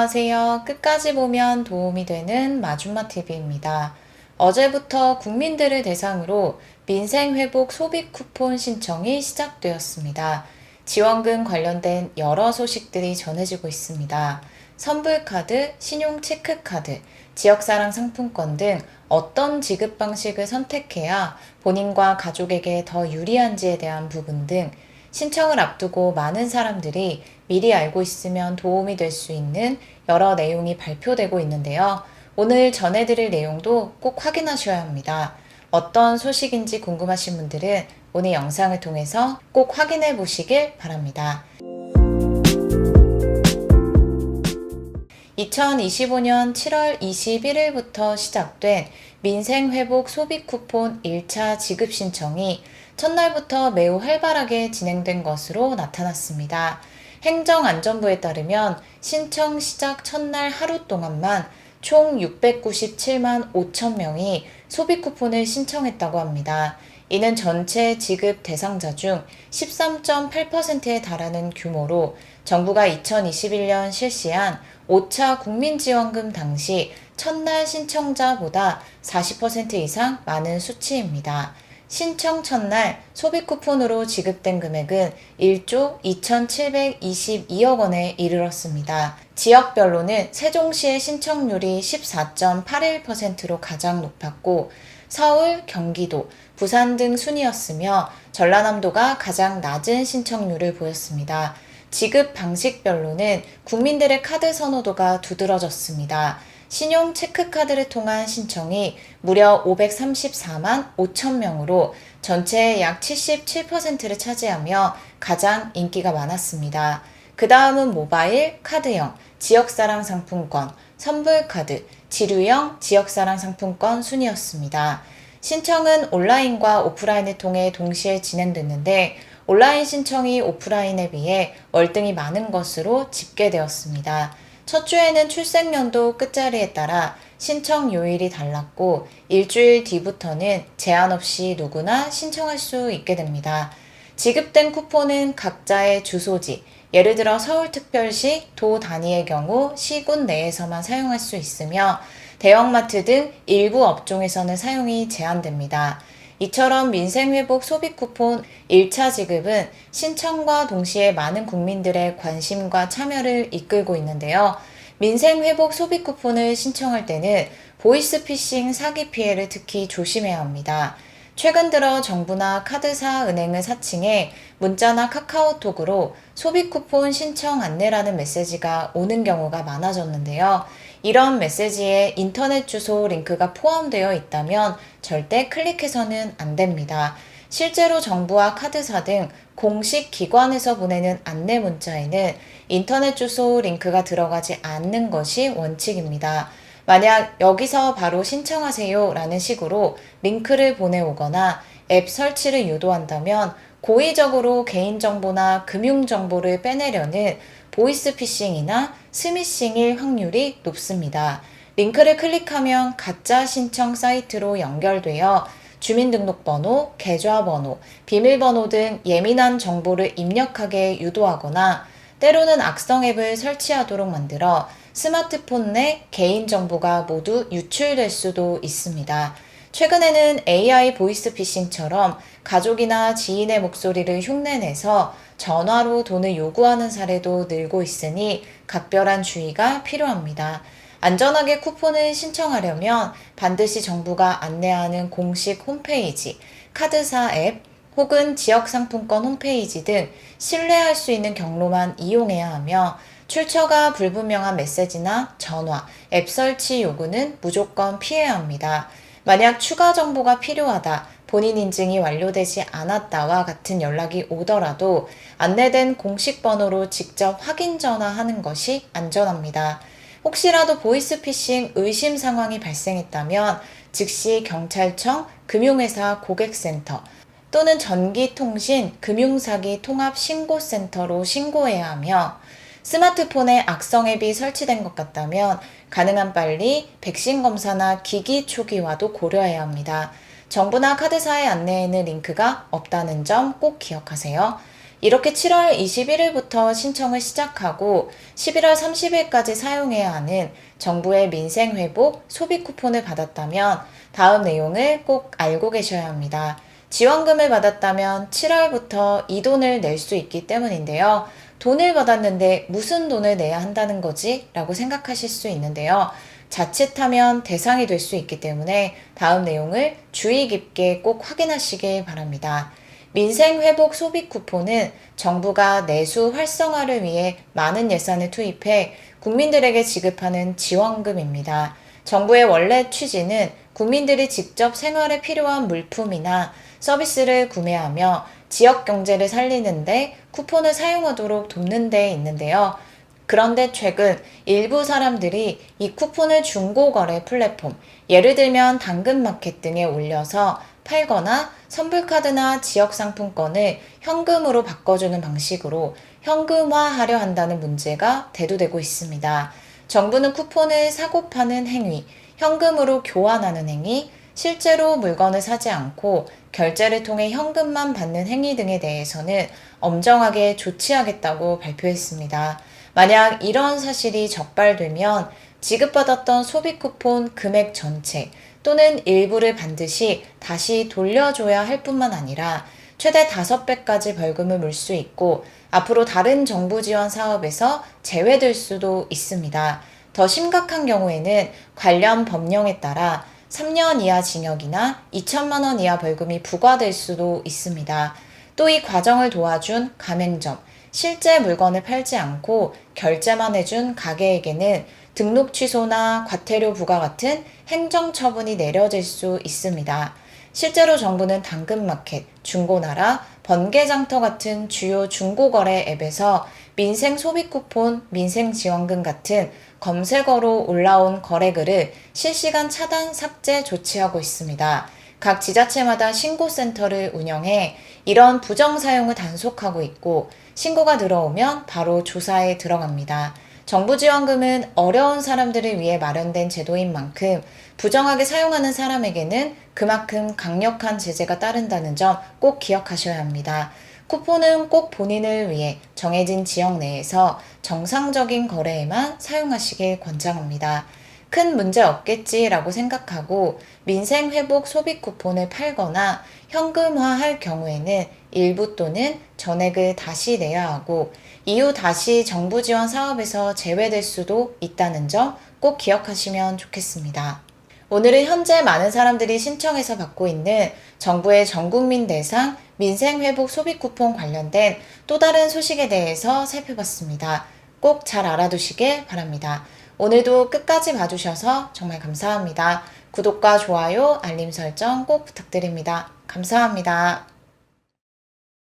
안녕하세요. 끝까지 보면 도움이 되는 마줌마TV입니다. 어제부터 국민들을 대상으로 민생회복 소비 쿠폰 신청이 시작되었습니다. 지원금 관련된 여러 소식들이 전해지고 있습니다. 선불카드, 신용체크카드, 지역사랑 상품권 등 어떤 지급 방식을 선택해야 본인과 가족에게 더 유리한지에 대한 부분 등 신청을 앞두고 많은 사람들이 미리 알고 있으면 도움이 될 수 있는 여러 내용이 발표되고 있는데요. 오늘 전해드릴 내용도 꼭 확인하셔야 합니다. 어떤 소식인지 궁금하신 분들은 오늘 영상을 통해서 꼭 확인해 보시길 바랍니다. 2025년 7월 21일부터 시작된 민생회복 소비쿠폰 1차 지급 신청이 첫날부터 매우 활발하게 진행된 것으로 나타났습니다. 행정안전부에 따르면 신청 시작 첫날 하루 동안만 총 697만 5천 명이 소비쿠폰을 신청했다고 합니다. 이는 전체 지급 대상자 중 13.8%에 달하는 규모로 정부가 2021년 실시한 5차 국민지원금 당시 첫날 신청자보다 40% 이상 많은 수치입니다. 신청 첫날 소비쿠폰으로 지급된 금액은 1조 2,722억 원에 이르렀습니다. 지역별로는 세종시의 신청률이 14.81%로 가장 높았고 서울, 경기도, 부산 등 순이었으며 전라남도가 가장 낮은 신청률을 보였습니다. 지급 방식별로는 국민들의 카드 선호도가 두드러졌습니다. 신용 체크카드를 통한 신청이 무려 534만 5천 명으로 전체의 약 77%를 차지하며 가장 인기가 많았습니다. 그 다음은 모바일, 카드형, 지역사랑 상품권, 선불카드, 지류형, 지역사랑 상품권 순이었습니다. 신청은 온라인과 오프라인을 통해 동시에 진행됐는데 온라인 신청이 오프라인에 비해 월등히 많은 것으로 집계되었습니다. 첫 주에는 출생연도 끝자리에 따라 신청 요일이 달랐고 일주일 뒤부터는 제한 없이 누구나 신청할 수 있게 됩니다. 지급된 쿠폰은 각자의 주소지, 예를 들어 서울특별시, 도 단위의 경우 시군 내에서만 사용할 수 있으며 대형마트 등 일부 업종에서는 사용이 제한됩니다. 이처럼 민생회복 소비쿠폰 1차 지급은 신청과 동시에 많은 국민들의 관심과 참여를 이끌고 있는데요. 민생회복 소비쿠폰을 신청할 때는 보이스피싱 사기 피해를 특히 조심해야 합니다. 최근 들어 정부나 카드사, 은행을 사칭해 문자나 카카오톡으로 소비쿠폰 신청 안내라는 메시지가 오는 경우가 많아졌는데요. 이런 메시지에 인터넷 주소 링크가 포함되어 있다면 절대 클릭해서는 안 됩니다. 실제로 정부와 카드사 등 공식 기관에서 보내는 안내 문자에는 인터넷 주소 링크가 들어가지 않는 것이 원칙입니다. 만약 여기서 바로 신청하세요 라는 식으로 링크를 보내오거나 앱 설치를 유도한다면 고의적으로 개인정보나 금융정보를 빼내려는 보이스피싱이나 스미싱일 확률이 높습니다. 링크를 클릭하면 가짜 신청 사이트로 연결되어 주민등록번호, 계좌번호, 비밀번호 등 예민한 정보를 입력하게 유도하거나 때로는 악성 앱을 설치하도록 만들어 스마트폰 내 개인정보가 모두 유출될 수도 있습니다. 최근에는 AI 보이스피싱처럼 가족이나 지인의 목소리를 흉내내서 전화로 돈을 요구하는 사례도 늘고 있으니 각별한 주의가 필요합니다. 안전하게 쿠폰을 신청하려면 반드시 정부가 안내하는 공식 홈페이지, 카드사 앱, 혹은 지역상품권 홈페이지 등 신뢰할 수 있는 경로만 이용해야 하며 출처가 불분명한 메시지나 전화, 앱 설치 요구는 무조건 피해야 합니다. 만약 추가 정보가 필요하다, 본인 인증이 완료되지 않았다와 같은 연락이 오더라도 안내된 공식 번호로 직접 확인 전화하는 것이 안전합니다. 혹시라도 보이스피싱 의심 상황이 발생했다면 즉시 경찰청, 금융회사 고객센터 또는 전기통신, 금융사기 통합신고센터로 신고해야 하며 스마트폰에 악성 앱이 설치된 것 같다면 가능한 빨리 백신 검사나 기기 초기화도 고려해야 합니다. 정부나 카드사의 안내에는 링크가 없다는 점 꼭 기억하세요. 이렇게 7월 21일부터 신청을 시작하고 11월 30일까지 사용해야 하는 정부의 민생회복 소비 쿠폰을 받았다면 다음 내용을 꼭 알고 계셔야 합니다. 지원금을 받았다면 7월부터 이 돈을 낼 수 있기 때문인데요. 돈을 받았는데 무슨 돈을 내야 한다는 거지? 라고 생각하실 수 있는데요. 자칫하면 대상이 될 수 있기 때문에 다음 내용을 주의 깊게 꼭 확인하시길 바랍니다. 민생회복 소비 쿠폰은 정부가 내수 활성화를 위해 많은 예산을 투입해 국민들에게 지급하는 지원금입니다. 정부의 원래 취지는 국민들이 직접 생활에 필요한 물품이나 서비스를 구매하며 지역 경제를 살리는데 쿠폰을 사용하도록 돕는 데 있는데요. 그런데 최근 일부 사람들이 이 쿠폰을 중고거래 플랫폼, 예를 들면 당근마켓 등에 올려서 팔거나 선불카드나 지역상품권을 현금으로 바꿔주는 방식으로 현금화하려 한다는 문제가 대두되고 있습니다. 정부는 쿠폰을 사고 파는 행위, 현금으로 교환하는 행위, 실제로 물건을 사지 않고 결제를 통해 현금만 받는 행위 등에 대해서는 엄정하게 조치하겠다고 발표했습니다. 만약 이런 사실이 적발되면 지급받았던 소비 쿠폰 금액 전체 또는 일부를 반드시 다시 돌려줘야 할 뿐만 아니라 최대 5배까지 벌금을 물 수 있고 앞으로 다른 정부 지원 사업에서 제외될 수도 있습니다. 더 심각한 경우에는 관련 법령에 따라 3년 이하 징역이나 2천만 원 이하 벌금이 부과될 수도 있습니다. 또 이 과정을 도와준 가맹점, 실제 물건을 팔지 않고 결제만 해준 가게에게는 등록 취소나 과태료 부과 같은 행정처분이 내려질 수 있습니다. 실제로 정부는 당근마켓, 중고나라, 번개장터 같은 주요 중고거래 앱에서 민생 소비 쿠폰, 민생 지원금 같은 검색어로 올라온 거래글을 실시간 차단, 삭제 조치하고 있습니다. 각 지자체마다 신고센터를 운영해 이런 부정 사용을 단속하고 있고 신고가 들어오면 바로 조사에 들어갑니다. 정부 지원금은 어려운 사람들을 위해 마련된 제도인 만큼 부정하게 사용하는 사람에게는 그만큼 강력한 제재가 따른다는 점 꼭 기억하셔야 합니다. 쿠폰은 꼭 본인을 위해 정해진 지역 내에서 정상적인 거래에만 사용하시길 권장합니다. 큰 문제 없겠지라고 생각하고 민생회복 소비 쿠폰을 팔거나 현금화할 경우에는 일부 또는 전액을 다시 내야 하고 이후 다시 정부 지원 사업에서 제외될 수도 있다는 점 꼭 기억하시면 좋겠습니다. 오늘은 현재 많은 사람들이 신청해서 받고 있는 정부의 전국민 대상 민생회복 소비 쿠폰 관련된 또 다른 소식에 대해서 살펴봤습니다. 꼭 잘 알아두시길 바랍니다. 오늘도 끝까지 봐주셔서 정말 감사합니다. 구독과 좋아요, 알림 설정 꼭 부탁드립니다. 감사합니다.